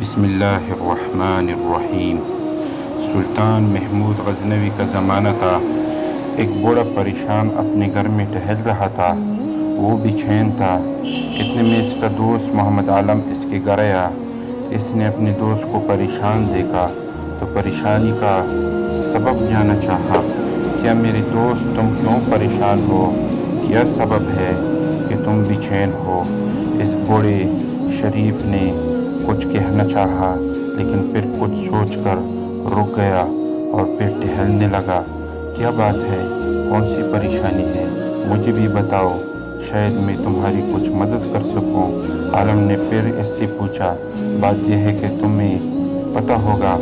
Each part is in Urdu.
بسم اللہ الرحمن الرحیم۔ سلطان محمود غزنوی کا زمانہ تھا۔ ایک بوڑھا پریشان اپنے گھر میں ٹہل رہا تھا۔ وہ بے چین تھا۔ اتنے میں اس کا دوست محمد عالم اس کے گھر آیا۔ اس نے اپنے دوست کو پریشان دیکھا تو پریشانی کا سبب جاننا چاہا۔ کیا میرے دوست تم کیوں پریشان ہو؟ کیا سبب ہے کہ تم بے چین ہو؟ اس بوڑھے شریف نے کچھ کہنا چاہا لیکن پھر کچھ سوچ کر رک گیا اور پھر ٹہلنے لگا۔ کیا بات ہے؟ کون سی پریشانی ہے؟ مجھے بھی بتاؤ، شاید میں تمہاری کچھ مدد کر سکوں۔ عالم نے پھر اس سے پوچھا، بات یہ ہے کہ تمہیں پتہ ہوگا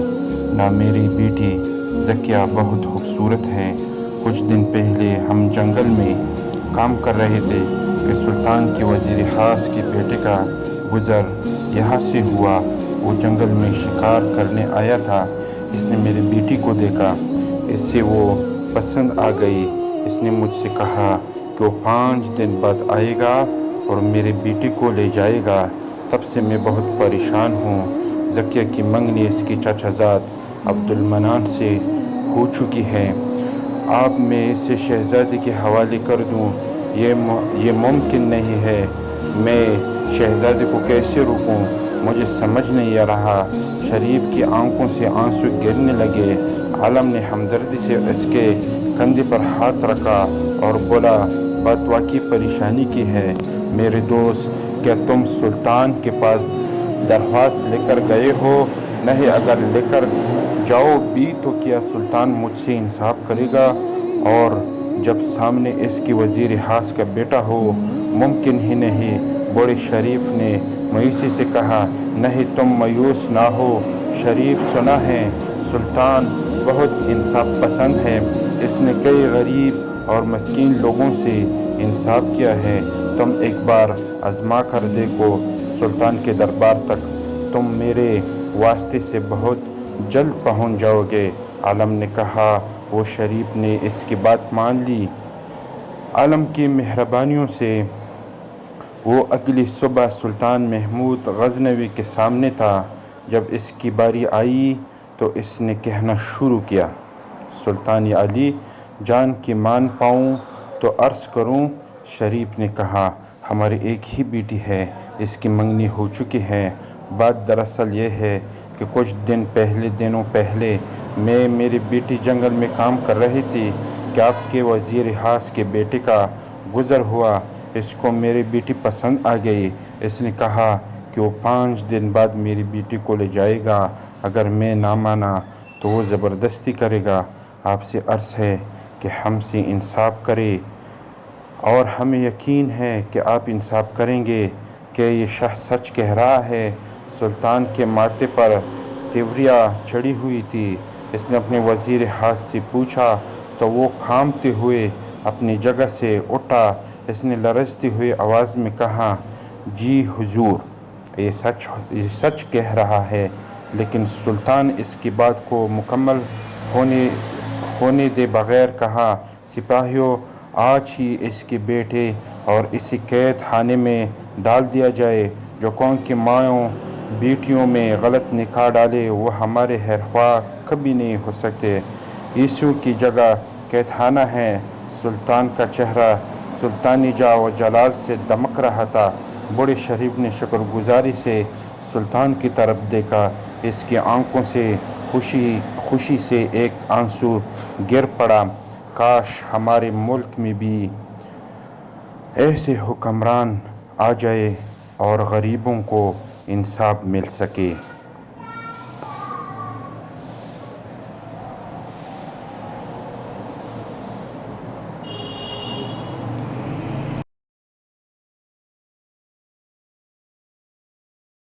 نا، میری بیٹی ذکیہ بہت خوبصورت ہے۔ کچھ دن پہلے ہم جنگل میں کام کر رہے تھے کہ سلطان کے وزیر خاص کے بیٹے کا گزر یہاں سے ہوا۔ وہ جنگل میں شکار کرنے آیا تھا۔ اس نے میری بیٹی کو دیکھا، اس سے وہ پسند آ گئی۔ اس نے مجھ سے کہا کہ وہ 5 دن بعد آئے گا اور میری بیٹی کو لے جائے گا۔ تب سے میں بہت پریشان ہوں۔ ذکیہ کی منگنی اس کے چچا زاد عبد المنان سے ہو چکی ہے۔ اب میں اسے شہزادی کے حوالے کر دوں، یہ ممکن نہیں ہے۔ میں شہزادی کو کیسے روکوں؟ مجھے سمجھ نہیں آ رہا۔ شریف کی آنکھوں سے آنسو گرنے لگے۔ عالم نے ہمدردی سے اس کے کندھے پر ہاتھ رکھا اور بولا، بات واقعی پریشانی کی ہے میرے دوست۔ کیا تم سلطان کے پاس درخواست لے کر گئے ہو؟ نہیں، اگر لے کر جاؤ بھی تو کیا سلطان مجھ سے انصاف کرے گا؟ اور جب سامنے اس کے وزیر خاص کا بیٹا ہو؟ ممکن ہی نہیں۔ بوڑھے شریف نے مایوسی سے کہا، نہیں، تم مایوس نہ ہو شریف۔ سنا ہے سلطان بہت انصاف پسند ہے۔ اس نے کئی غریب اور مسکین لوگوں سے انصاف کیا ہے۔ تم ایک بار آزما کر دیکھو سلطان کے دربار تک تم میرے واسطے سے بہت جلد پہنچ جاؤ گے۔ عالم نے کہا۔ وہ شریف نے اس کی بات مان لی۔ عالم کی مہربانیوں سے وہ اگلی صبح سلطان محمود غزنوی کے سامنے تھا۔ جب اس کی باری آئی تو اس نے کہنا شروع کیا، سلطان عالی جان کی مان پاؤں تو عرض کروں۔ شریف نے کہا، ہماری ایک ہی بیٹی ہے، اس کی منگنی ہو چکی ہے۔ بات دراصل یہ ہے کہ کچھ دنوں پہلے میں میری بیٹی جنگل میں کام کر رہی تھی کہ آپ کے وزیر خاص کے بیٹے کا گزر ہوا۔ اس کو میری بیٹی پسند آ گئی۔ اس نے کہا کہ وہ 5 دن بعد میری بیٹی کو لے جائے گا۔ اگر میں نہ مانا تو وہ زبردستی کرے گا۔ آپ سے عرض ہے کہ ہم سے انصاف کرے اور ہمیں یقین ہے کہ آپ انصاف کریں گے۔ کہ یہ شخص سچ کہہ رہا ہے؟ سلطان کے ماتھے پر تیوریاں چڑھی ہوئی تھی۔ اس نے اپنے وزیر خاص سے پوچھا تو وہ کانپتے ہوئے اپنی جگہ سے اٹھا۔ اس نے لرزتی ہوئی آواز میں کہا، جی حضور، یہ سچ کہہ رہا ہے۔ لیکن سلطان اس کی بات کو مکمل ہونے دے بغیر کہا، سپاہیوں، آج ہی اس کے بیٹے اور اسے قید خانے میں ڈال دیا جائے۔ جو قوم کی ماؤں بیٹیوں میں غلط نکاح ڈالے وہ ہمارے خیر کبھی نہیں ہو سکتے۔ عیسیوں کی جگہ قید خانہ ہے۔ سلطان کا چہرہ سلطانی جاہ و جلال سے دمک رہا تھا۔ بوڑھے شریف نے شکر گزاری سے سلطان کی طرف دیکھا۔ اس کی آنکھوں سے خوشی سے ایک آنسو گر پڑا۔ کاش ہمارے ملک میں بھی ایسے حکمران آ جائیں اور غریبوں کو انصاف مل سکے۔